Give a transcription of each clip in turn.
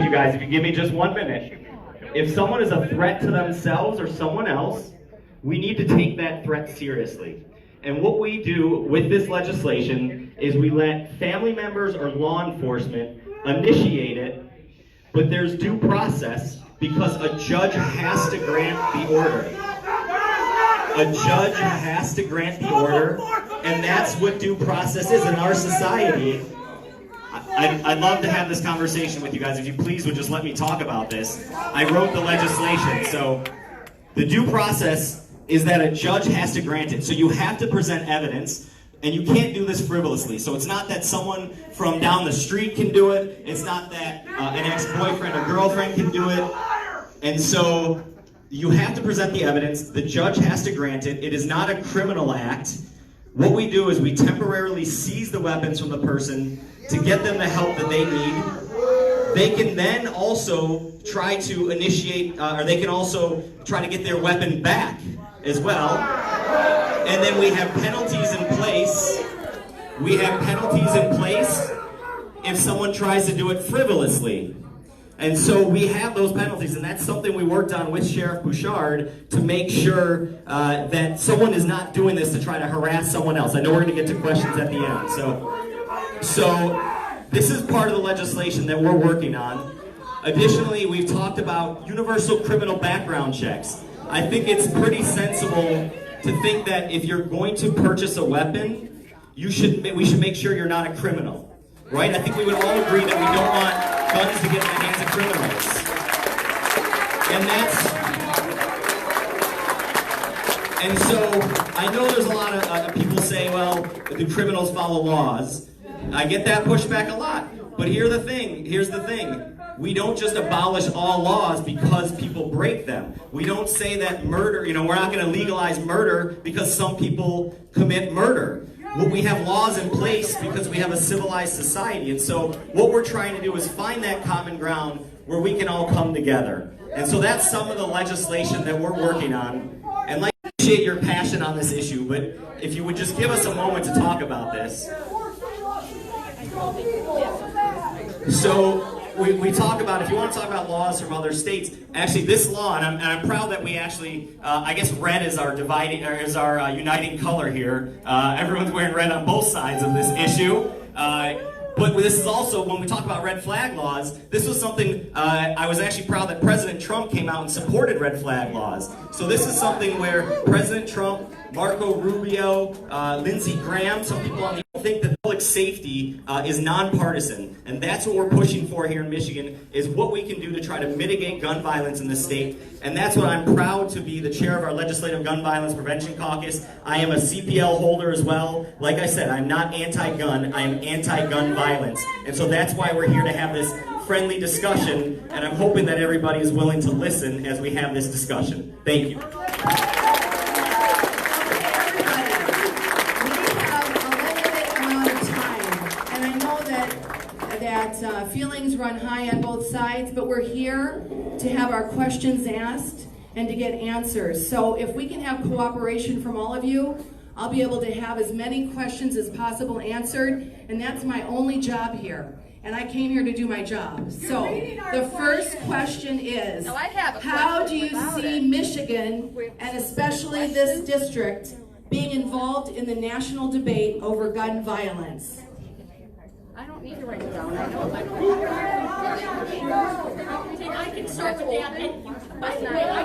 you guys, if you give me just 1 minute. If someone is a threat to themselves or someone else, we need to take that threat seriously. And what we do with this legislation is we let family members or law enforcement initiate it, but there's due process because a judge has to grant the order. A judge has to grant the order, and that's what due process is in our society. I'd love to have this conversation with you guys. If you please would just let me talk about this. I wrote the legislation, so the due process is that a judge has to grant it. So you have to present evidence, and you can't do this frivolously. So it's not that someone from down the street can do it. It's not that an ex-boyfriend or girlfriend can do it. And so you have to present the evidence. The judge has to grant it. It is not a criminal act. What we do is we temporarily seize the weapons from the person to get them the help that they need. They can then also try to initiate, or they can also try to get their weapon back as well. And then we have penalties in place. We have penalties in place if someone tries to do it frivolously. And so we have those penalties, and that's something we worked on with Sheriff Bouchard to make sure that someone is not doing this to try to harass someone else. I know we're going to get to questions at the end. So this is part of the legislation that we're working on. Additionally, we've talked about universal criminal background checks. I think it's pretty sensible to think that if you're going to purchase a weapon, we should make sure you're not a criminal, right? I think we would all agree that we don't want guns to get in the hands of criminals. And so I know there's a lot of people say, well, the criminals follow laws. I get that pushback a lot. But here's the thing. We don't just abolish all laws because people break them. We don't say that murder, we're not going to legalize murder because some people commit murder. Well, we have laws in place because we have a civilized society. And so what we're trying to do is find that common ground where we can all come together. And so that's some of the legislation that we're working on. And I appreciate your passion on this issue, but if you would just give us a moment to talk about this. So we talk about, if you want to talk about laws from other states, actually this law, and I'm proud that we actually, I guess red is our dividing, or is our uniting color here. Everyone's wearing red on both sides of this issue. But this is also, when we talk about red flag laws, this was something, I was actually proud that President Trump came out and supported red flag laws. So this is something where President Trump, Marco Rubio, Lindsey Graham, some people on the think that public safety is nonpartisan, and that's what we're pushing for here in Michigan, is what we can do to try to mitigate gun violence in this state. And that's what I'm proud to be the chair of our Legislative Gun Violence Prevention Caucus. I am a CPL holder as well. Like I said, I'm not anti-gun, I am anti-gun violence. And so that's why we're here to have this friendly discussion, and I'm hoping that everybody is willing to listen as we have this discussion. Thank you. That feelings run high on both sides, but we're here to have our questions asked and to get answers. So if we can have cooperation from all of you, I'll be able to have as many questions as possible answered, and that's my only job here. And I came here to do my job. So the first question is, how do you see Michigan, and especially this district, being involved in the national debate over gun violence? I don't need to write it down. I know. I can start with that. And by the way, I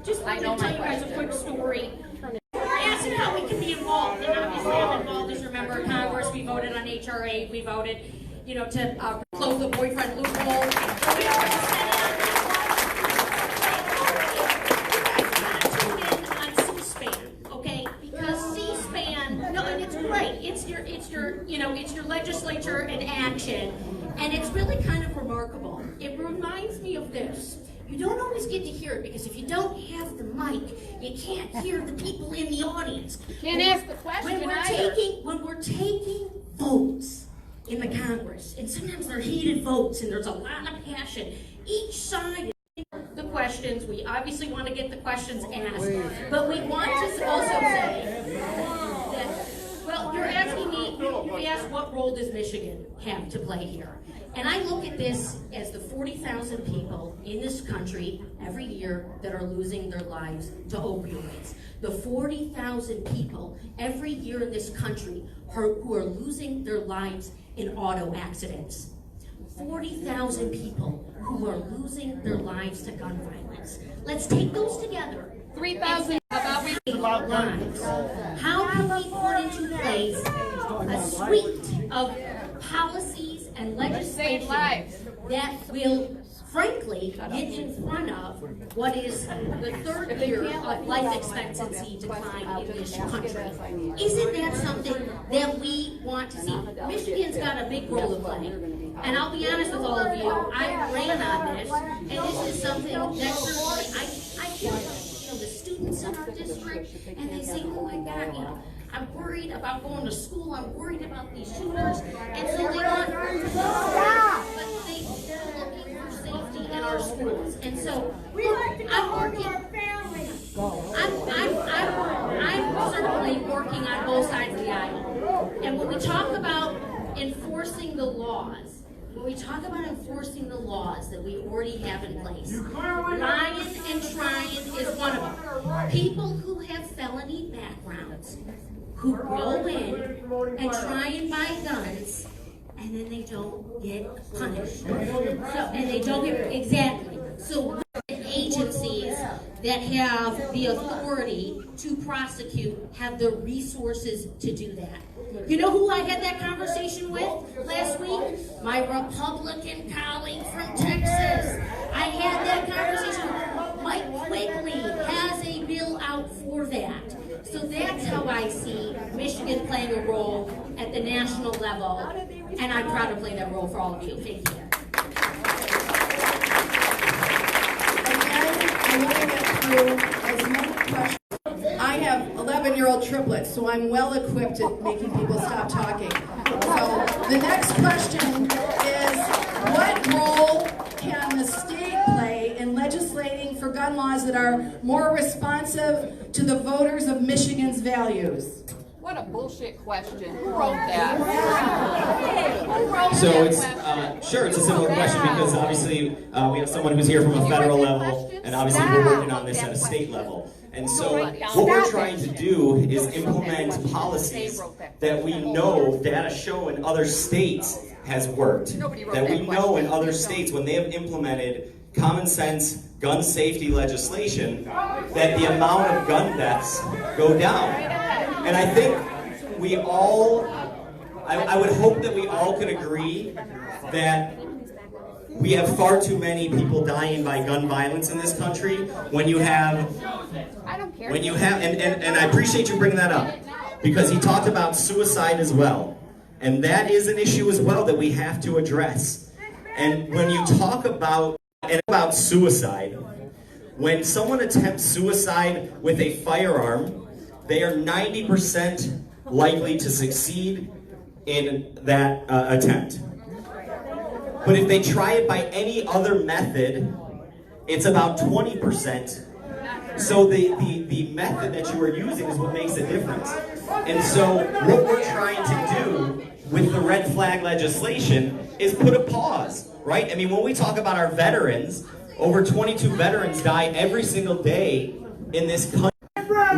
just wanted to tell you guys a quick story. You're asking how we can be involved, and obviously I'm involved as a member of Congress. We voted on H.R. 8. We voted, to close the boyfriend loophole. We are on C-SPAN, okay? Because C-SPAN, no, and it's great. It's your legislature in action, and it's really kind of remarkable. It reminds me of this. You don't always get to hear it, because if you don't have the mic, you can't hear the people in the audience. Can't ask the question when we're taking votes in the Congress, and sometimes they're heated votes, and there's a lot of passion. Each side the questions. We obviously want to get the questions asked, but we want to also say that, well, you're asking me we asked what role does Michigan have to play here? And I look at this as the 40,000 people in this country every year that are losing their lives to opioids. The 40,000 people every year in this country who are losing their lives in auto accidents. 40,000 people who are losing their lives to gun violence. Let's take those together. 3,000 lives. How can we put into place a suite of policies and legislation that will, frankly, get in front of what is the third year of life expectancy decline in this country? Isn't that something that we want to see? Michigan's got a big role to play. And I'll be honest with all of you, I ran on this, and this is something that certainly I hear, the students in our district, and they say, oh my God, I'm worried about going to school, I'm worried about these shooters, and so they want, but they're looking for safety in our schools. And so, I'm certainly working on both sides of the aisle. And when we talk about enforcing the laws, that we already have in place, lying and trying is one of them. People who have felony backgrounds, who go in and try and buy guns, and then they don't get punished. And they don't get, exactly. So agencies that have the authority to prosecute have the resources to do that. You know who I had that conversation with last week? My Republican colleague from Texas. I had that conversation with Mike Quigley has a bill out for that. So that's how I see Michigan playing a role at the national level, and I'm proud to play that role for all of you. Thank you. I want to get through as many questions. I have 11-year-old triplets, so I'm well equipped at making people stop talking. So the next question is, what role can the state play in legislating for gun laws that are more responsive to the voters of Michigan's values? What a bullshit question. Who wrote that? So it's it's a similar question because obviously we have someone who's here from a federal level, and obviously we're working on this at a state level. And so what we're trying to do is implement policies that we know data show in other states has worked. That we know in other states when they have implemented common sense gun safety legislation that the amount of gun deaths go down. And I think we all, I would hope that we all can agree that we have far too many people dying by gun violence in this country when you have, and I appreciate you bringing that up, because he talked about suicide as well. And that is an issue as well that we have to address. And when you talk about suicide, when someone attempts suicide with a firearm, they are 90% likely to succeed in that attempt. But if they try it by any other method, it's about 20%. So the method that you are using is what makes a difference. And so what we're trying to do with the red flag legislation is put a pause, right? I mean, when we talk about our veterans, over 22 veterans die every single day in this country.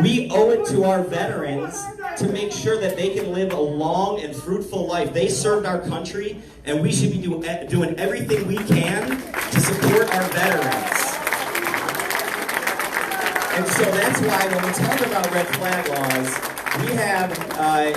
We owe it to our veterans to make sure that they can live a long and fruitful life. They served our country, and we should be doing everything we can to support our veterans. And so that's why when we talk about red flag laws, we have,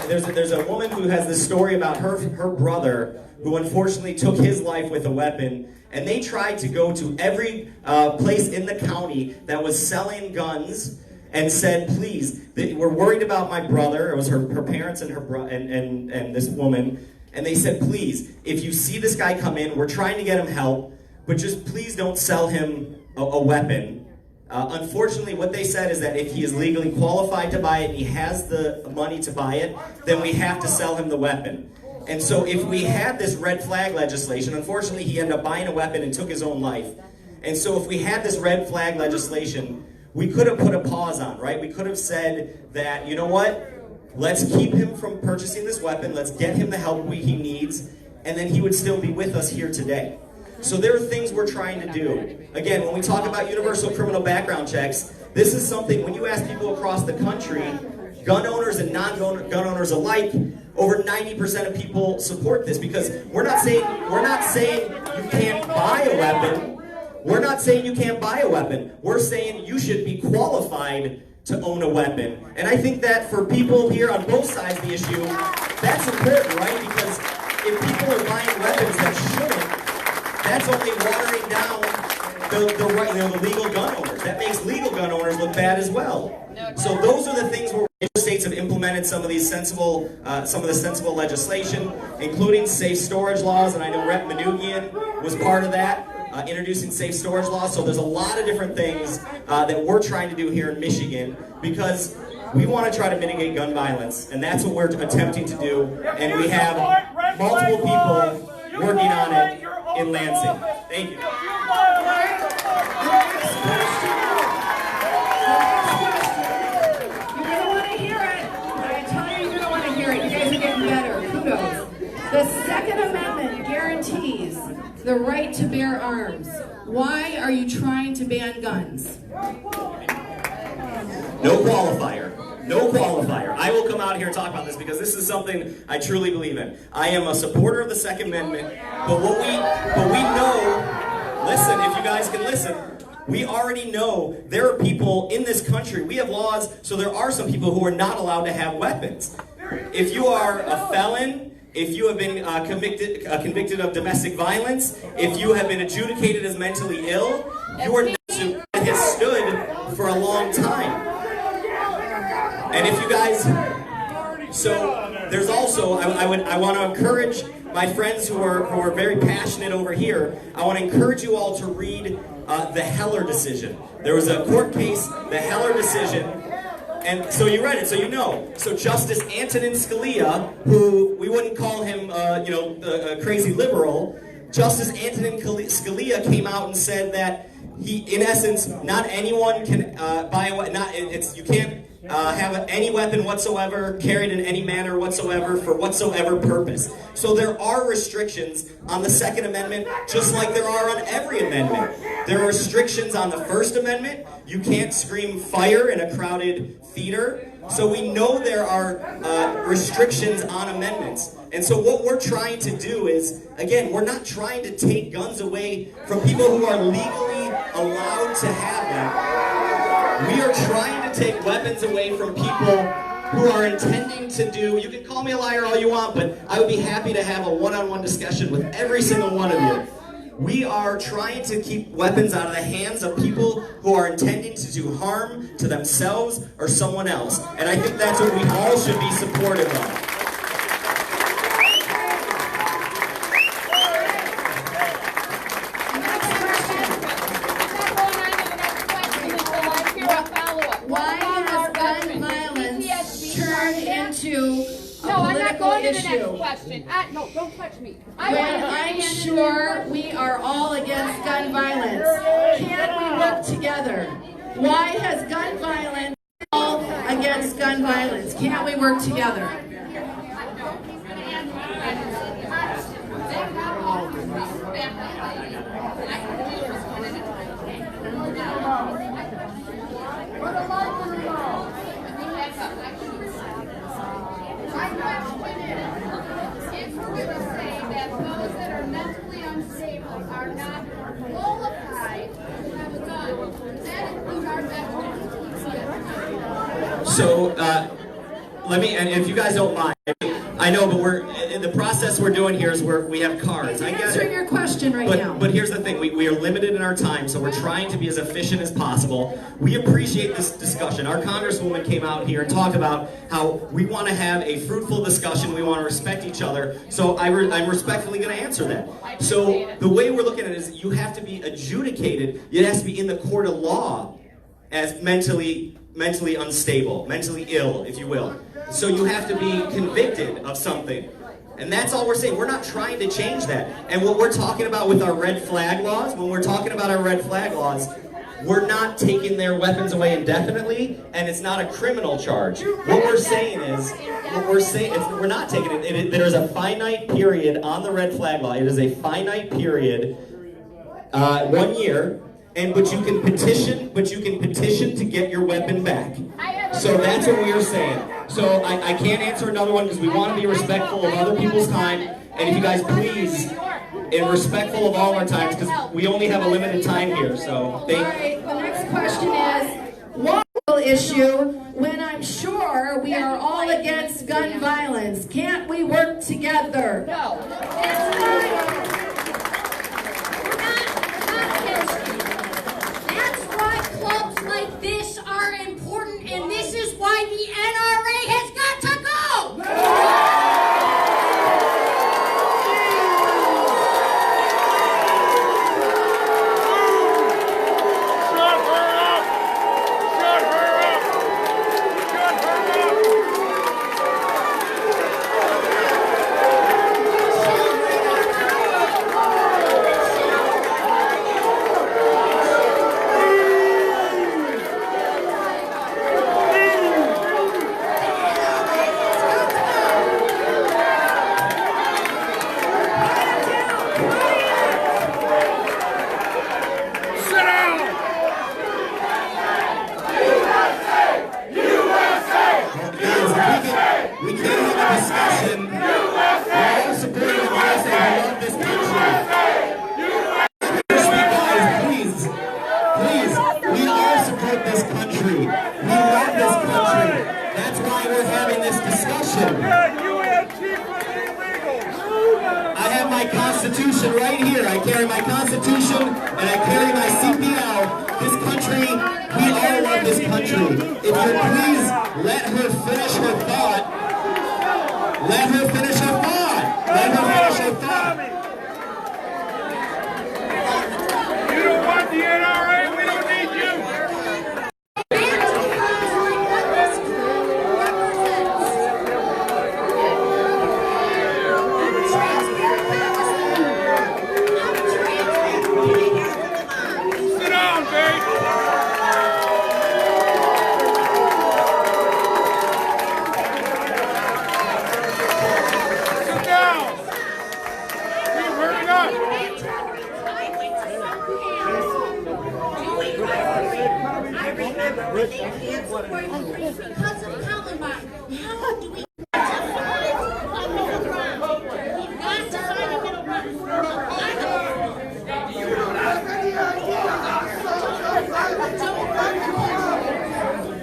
there's a woman who has this story about her brother who unfortunately took his life with a weapon, and they tried to go to every place in the county that was selling guns and said, please, we're worried about my brother. It was her parents and and this woman. And they said, please, if you see this guy come in, we're trying to get him help, but just please don't sell him a weapon. Unfortunately, what they said is that if he is legally qualified to buy it and he has the money to buy it, then we have to sell him the weapon. And so if we had this red flag legislation, unfortunately he ended up buying a weapon and took his own life. And so if we had this red flag legislation, we could have put a pause on, right? We could have said that, you know what? let's keep him from purchasing this weapon, let's get him the help he needs, and then he would still be with us here today. So there are things we're trying to do. Again, when we talk about universal criminal background checks, this is something, when you ask people across the country, gun owners and non-gun owners alike, over 90% of people support this, because we're not saying you can't buy a weapon. We're not saying you can't buy a weapon. We're saying you should be qualified to own a weapon. And I think that for people here on both sides of the issue, that's important, right? Because if people are buying weapons that shouldn't, that's only watering down the legal gun owners. That makes legal gun owners look bad as well. So those are the things where states have implemented some of the sensible legislation, including safe storage laws, and I know Rep. Manoogian was part of that, introducing safe storage laws. So there's a lot of different things that we're trying to do here in Michigan, because we want to try to mitigate gun violence, and that's what we're attempting to do, and we have multiple people working on it in Lansing. Thank you. The Second Amendment guarantees the right to bear arms. Why are you trying to ban guns? No qualifier. No qualifier. I will come out here and talk about this because this is something I truly believe in. I am a supporter of the Second Amendment, but we know, listen, if you guys can listen, we already know there are people in this country, we have laws, so there are some people who are not allowed to have weapons. If you are a felon, if you have been convicted of domestic violence, if you have been adjudicated as mentally ill, you are not to have stood for a long time. And if you guys, so there's also, I want to encourage my friends who are very passionate over here, I want to encourage you all to read the Heller decision. There was a court case, the Heller decision. And so you read it, so you know. So Justice Antonin Scalia, who we wouldn't call him, a crazy liberal, Justice Antonin Scalia came out and said that he, in essence, not anyone can buy a you can't have any weapon whatsoever carried in any manner whatsoever for whatsoever purpose. So there are restrictions on the Second Amendment, just like there are on every amendment. There are restrictions on the First Amendment. You can't scream fire in a crowded theater. So we know there are restrictions on amendments. And so what we're trying to do is, again, we're not trying to take guns away from people who are legally allowed to have them. We are trying to take weapons away from people who are intending to do, you can call me a liar all you want, but I would be happy to have a one-on-one discussion with every single one of you. We are trying to keep weapons out of the hands of people who are intending to do harm to themselves or someone else. And I think that's what we all should be supportive of. Question. No, don't touch me. I'm sure we are all against gun violence. Can't we work together? Why has gun violence all against gun violence? Can't we work together? My question is, if we're going to say that those that are mentally unstable are not qualified to have a gun, that includes our veterans. So, let me, and if you guys don't mind, I know, but the process we're doing here is we have cards. I'm answering your question now. But here's the thing, we are limited in our time, so we're trying to be as efficient as possible. We appreciate this discussion. Our Congresswoman came out here and talked about how we want to have a fruitful discussion, we want to respect each other, so I'm respectfully going to answer that. So the way we're looking at it is you have to be adjudicated, it has to be in the court of law as mentally unstable, mentally ill, if you will. So you have to be convicted of something. And that's all we're saying. We're not trying to change that. And what we're talking about with our red flag laws, when we're talking about our red flag laws, we're not taking their weapons away indefinitely, and it's not a criminal charge. What we're saying is, we're not taking it. There's a finite period on the red flag law. It is a finite period, 1 year, but you can petition to get your weapon back. So that's what we are saying. So I can't answer another one because we want to be respectful of other people's time. And if you guys please, and respectful of all our times, because we only have a limited time here. So thank you. All right, the next question is, what issue when I'm sure we are all against gun violence? Can't we work together? No. That's right. That's why clubs like this are important, and this is why the NRA has got to go! Constitution right here. I carry my Constitution and I carry my CPL. This country, we all love this country. If you please let her finish her thought. Let her finish her thought. Let her finish her thought. You don't want the NRA, we don't need you. Because of Columbine, how do we define a middle ground? We've got to find a middle ground.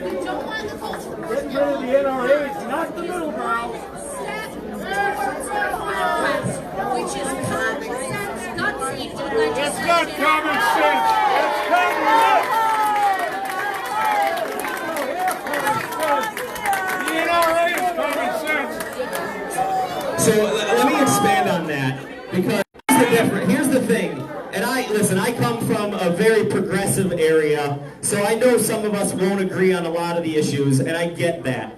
We don't want the culture. The NRA is not the middle ground. Which is common sense, gun safety legislation. That's not common sense. That's common sense. So let me expand on that, because here's the thing, and I come from a very progressive area, so I know some of us won't agree on a lot of the issues, and I get that.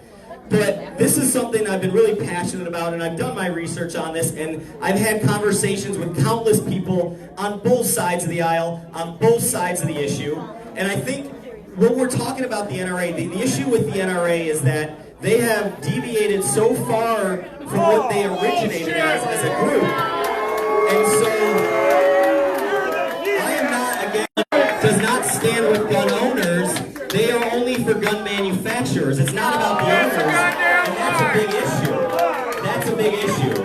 But this is something I've been really passionate about, and I've done my research on this, and I've had conversations with countless people on both sides of the aisle, on both sides of the issue, and I think when we're talking about the NRA, the issue with the NRA is that they have deviated so far from what they originated as a group. And so, I am not, again, does not stand with gun owners. They are only for gun manufacturers. It's not about the owners. And that's a big issue. That's a big issue.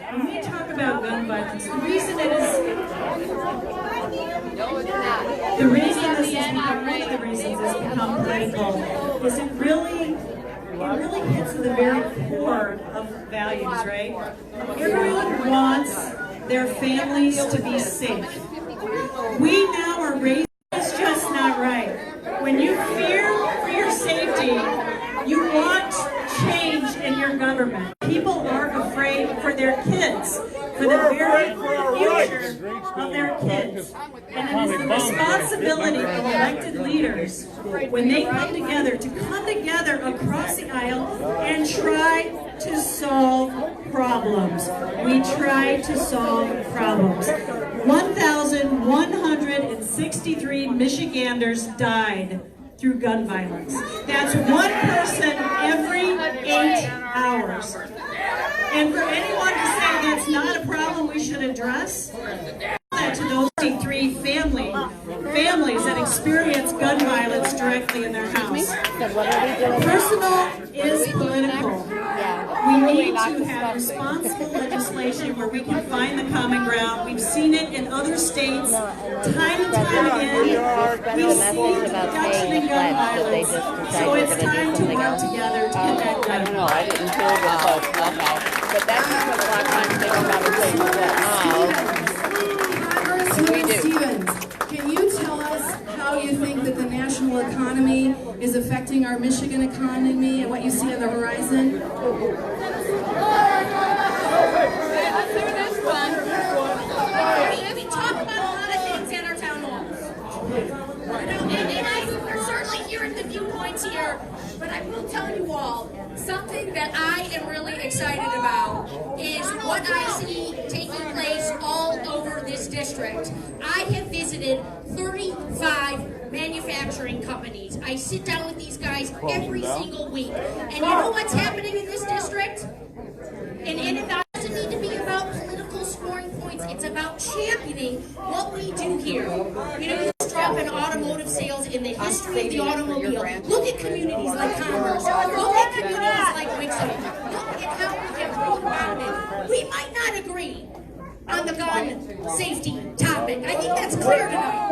When we talk about gun violence, the reason it is, the reason this has become, one of the reasons it's become political is it really hits to the very core of values, right? Everyone wants their families to be safe. We now are raising, it's just not right. When you fear for your safety, you want change in your government. People are afraid for their kids, for the very future of their kids. And it is the responsibility of elected leaders, when they come together, to come together across the aisle and try to solve problems. We try to solve problems. 1,000 63 Michiganders died through gun violence. That's one person every 8 hours. And for anyone to say that's not a problem we should address, that to those 63 families that experience gun violence directly in their house. Personal is political. We need to have responsible legislation where we can find the common ground. We've seen it in other states time and time again. We've seen reduction in gun violence. So it's time to work together to get that done. I don't know, I didn't hear the vote. Okay. But that's because a lot of times they come out and say, Congresswoman Stevens, can you tell us how you think that the national economy is affecting our Michigan economy and what you see on the horizon? We talk about a lot of things at our town halls. We're certainly hearing the viewpoints here, but I will tell you all, something that I am really excited about is what I see taking place all over this district. I have visited 35 manufacturing companies. I sit down with these guys every single week. And you know what's happening in this district? And it doesn't need to be about political scoring points. It's about championing what we do here. You know, this drop in automotive sales in the history of the automobile. Look at communities like Commerce. Look at communities like Wixom. Look at how we have rebounded. We might not agree on the gun safety topic. I think that's clear tonight.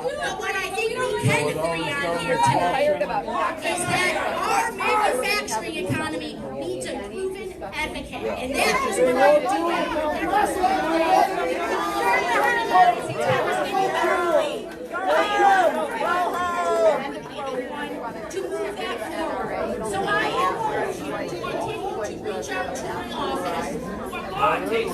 But what I think we can agree on here tonight is that our manufacturing economy needs a proven advocate. And that is what I'm doing. To move that forward. So I encourage you to continue to reach out to my office. It's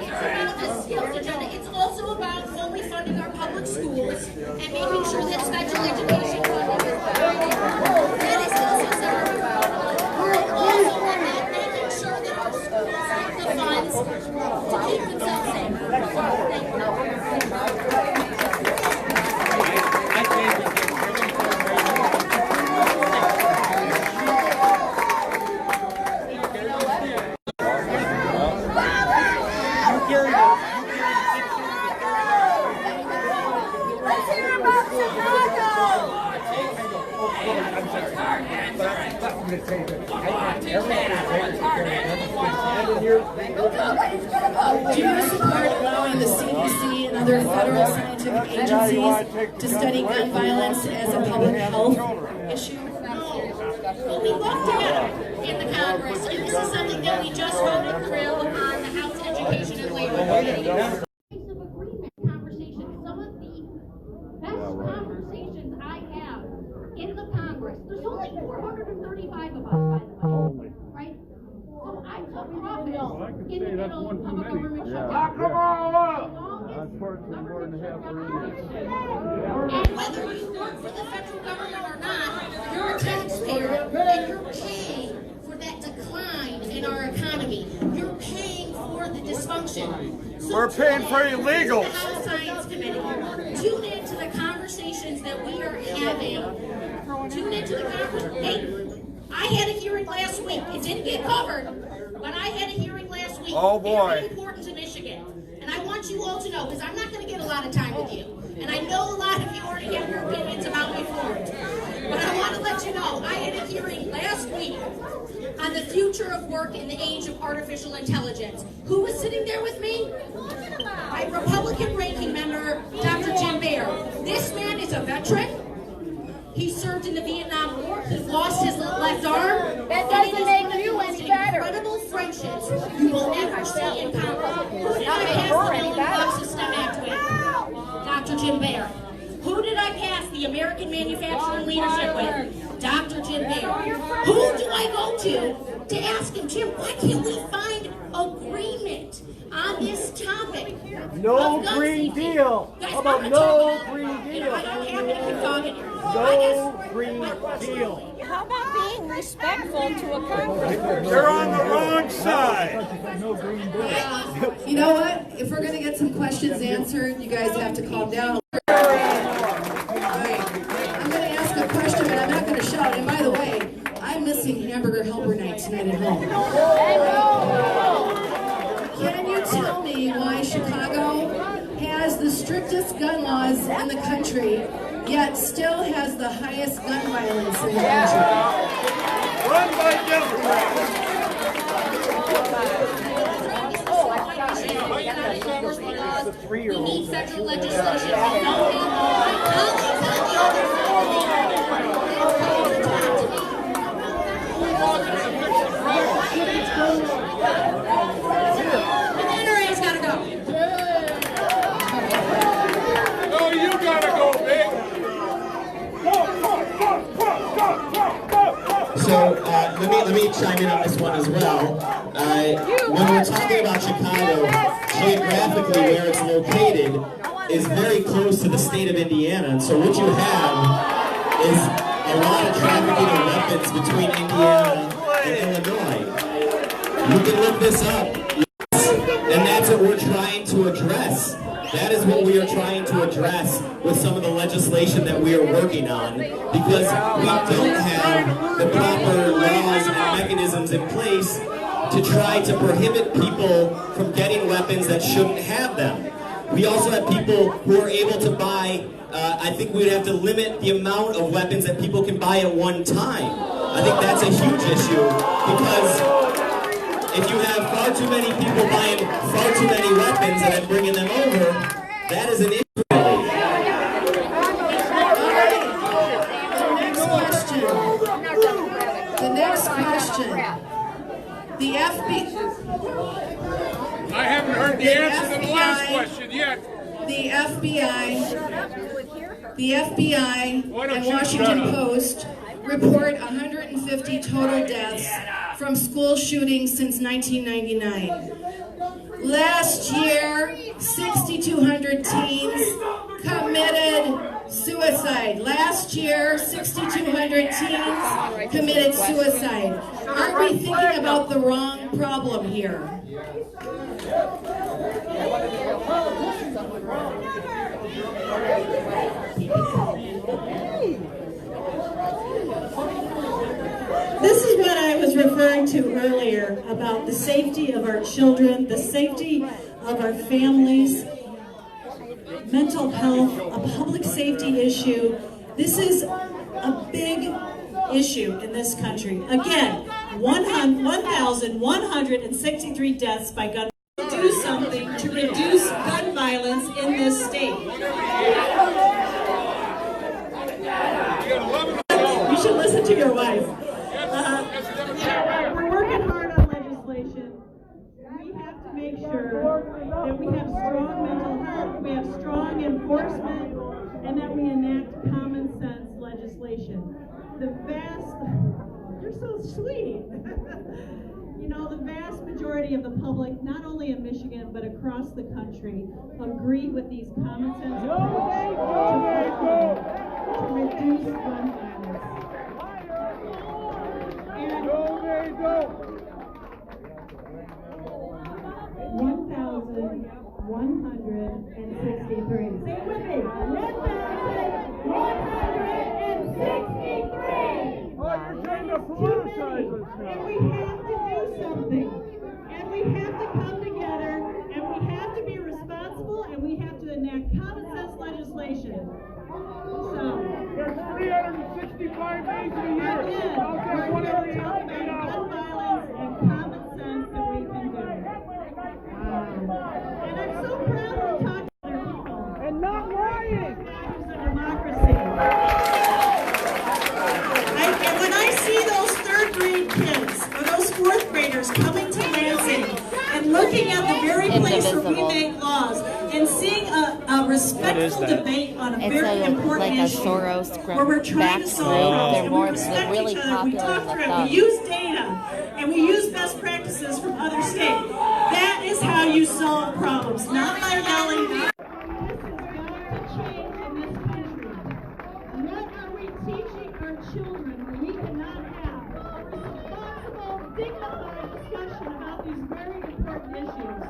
about the skills agenda. It's also about fully funding our public schools and making sure that special education funding is provided. That is necessary. And also about making sure that our schools have the funds to keep themselves safe. Do you support allowing the CDC and other federal scientific agencies to study gun violence as a public health issue? Well, we work together in the Congress, and this is something that we just voted through on the House Education and Labor Committee. Of agreement conversations, some of the best conversations I have in the Congress. There's only 435 of us, by the way, right? So I took office in the middle of a government shutdown. Come on up! And whether you work for the federal government or not, you're a taxpayer and you're paying for that decline in our economy. You're paying for the dysfunction. So We're paying for illegals. The House Science Committee. Tune into the conversations that we are having. Tune into the conversation. Hey, I had a hearing last week. It didn't get covered, but I had a hearing last week. Oh, boy. Very important to Michigan. And I want you all to know, because I'm not going to get a lot of time with you. And I know a lot of you already have your opinions about me for it. But I want to let you know, I had a hearing last week on the future of work in the age of artificial intelligence. Who was sitting there with me? My Republican ranking member, Dr. Jim Baer. This man is a veteran. He served in the Vietnam War. He lost his left arm. That doesn't make you any better. Incredible friendships you will ever see in Congress. Who did I pass the Bill and Melinda STEM Act with? Dr. Jim Baer. Who did I pass the American Manufacturing Leadership with? Dr. Jim Baer. Who do I go to ask him, Jim, why can't we find agreement on this topic? No Green Deal. How about no Green Deal? I don't have to keep talking. No Green Deal. How about being respectful to a congressperson? You're on the wrong side. No Green Deal. You know what? If we're gonna get some questions answered, you guys have to calm down. All right. I'm gonna ask a question, but I'm not gonna shout. And by the way, I'm missing hamburger helper night tonight at home. Can you tell me why Chicago has the strictest gun laws in the country, yet still has the highest gun violence in the country? Run by Democrats. We need federal legislation. NRA's gotta go. No, you gotta go, big. So let me chime in on this one as well. When we're talking about Chicago, geographically where it's located is very close to the state of Indiana, and so what you have is a lot of trafficking of weapons between Indiana and Illinois. You can look this up, and that's what we're trying to address. That is what we are trying to address with some of the legislation that we are working on, because we don't have the proper laws and mechanisms in place to try to prohibit people from getting weapons that shouldn't have them. We also have people who are able to buy, I think we'd have to limit the amount of weapons that people can buy at one time. I think that's a huge issue, because if you have far too many people buying far too many weapons and then bringing them over, that is an issue. The next question. The I haven't heard the answer to the last question yet. The FBI and Washington Post report 150 total deaths from school shootings since 1999. Last year, 6,200 teens committed suicide. Last year, 6,200 teens committed suicide. Aren't we thinking about the wrong problem here? This is what I was referring to earlier about the safety of our children, the safety of our families, mental health, a public safety issue. This is a big issue in this country. Again, 1,163 deaths by gun. Do something to reduce gun violence in this state. You should listen to your wife. We're working hard on legislation. We have to make sure that we have strong mental health, we have strong enforcement, and that we enact common sense legislation. You're so sweet. You know, the vast majority of the public, not only in Michigan, but across the country, agree with these common sense approaches to reduce gun violence. And 1,163. Say it with me. 1,163. Oh, you're trying to politicize us now. And we have to do something. And we have to come together, and we have to be responsible, and we have to enact common sense legislation. So, There's 365 days in a year. again, I'll we're take one here every to talk 8 about gun hours. violence and common sense that we can do. And I'm so proud to talk to other people. And not lying. Values of democracy. And when I see those third grade kids or those fourth graders coming to Lansing and looking at the very place where we make laws and seeing a respectful debate on a very important like a issue Soros where we're trying to solve problems and we respect really each other, we popular talk in the through it, we South. use data, and we use best practices from other states. That is how you solve problems, not by yelling. This has got to change in this country. What are we teaching our children when we cannot have responsible, dignified discussion about these very important issues?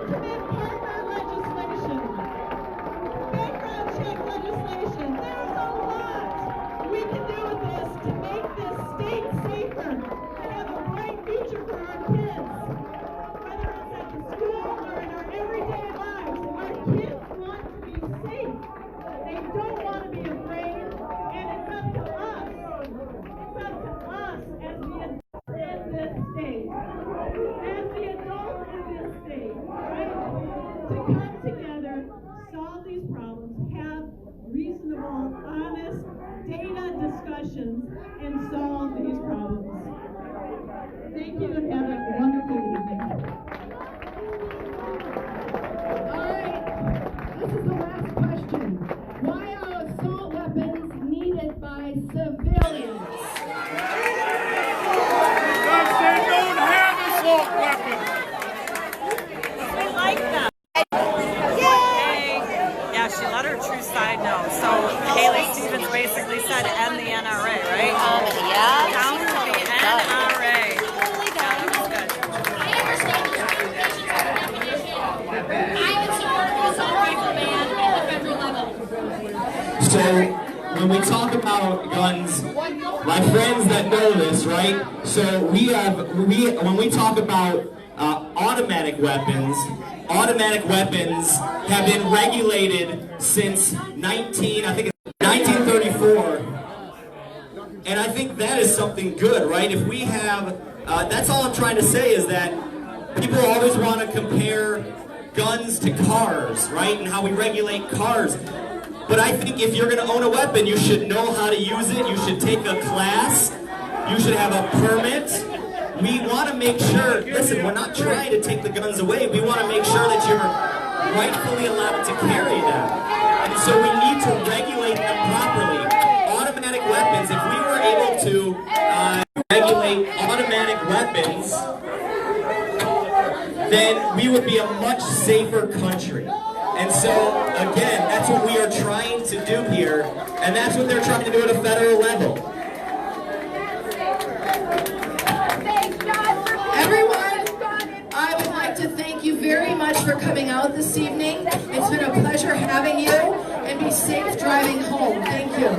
commit partner legislation, background check legislation. There's a lot we can do with this to make this state safer and have a bright future for our kids, whether it's at the school or in our everyday lives. Our kids want to be safe. They don't want to be afraid, and it's up to us. It's up to us as the adults in this state. As the adults in this state, right? To come together, solve these problems, have reasonable, honest, data discussions, and solve these problems. Thank you and have a wonderful evening. All right, this is the last question. Why are assault weapons needed by civilians? Because they don't have assault weapons. We like them. Yeah, she let her true side know. So Haley Stevens basically said end the NRA, right? Yeah. Down to the NRA. Yeah, that was good. I understand these recommendations are definition. I would support the assault rifle ban at the federal level. So, when we talk about guns, my friends that know this, right? So when we talk about automatic weapons have been regulated since 1934. And I think that is something good, right? If we have, that's all I'm trying to say is that people always want to compare guns to cars, right? And how we regulate cars. But I think if you're going to own a weapon, you should know how to use it. You should take a class. You should have a permit. We want to make sure, listen, we're not trying to take the guns away. We want to make sure that you're rightfully allowed to carry them. And so we need to regulate them properly. Automatic weapons, if we were able to regulate automatic weapons, then we would be a much safer country. And so, again, that's what we are trying to do here, and that's what they're trying to do at a federal level. Everyone, I would like to thank you very much for coming out this evening. It's been a pleasure having you, and be safe driving home. Thank you.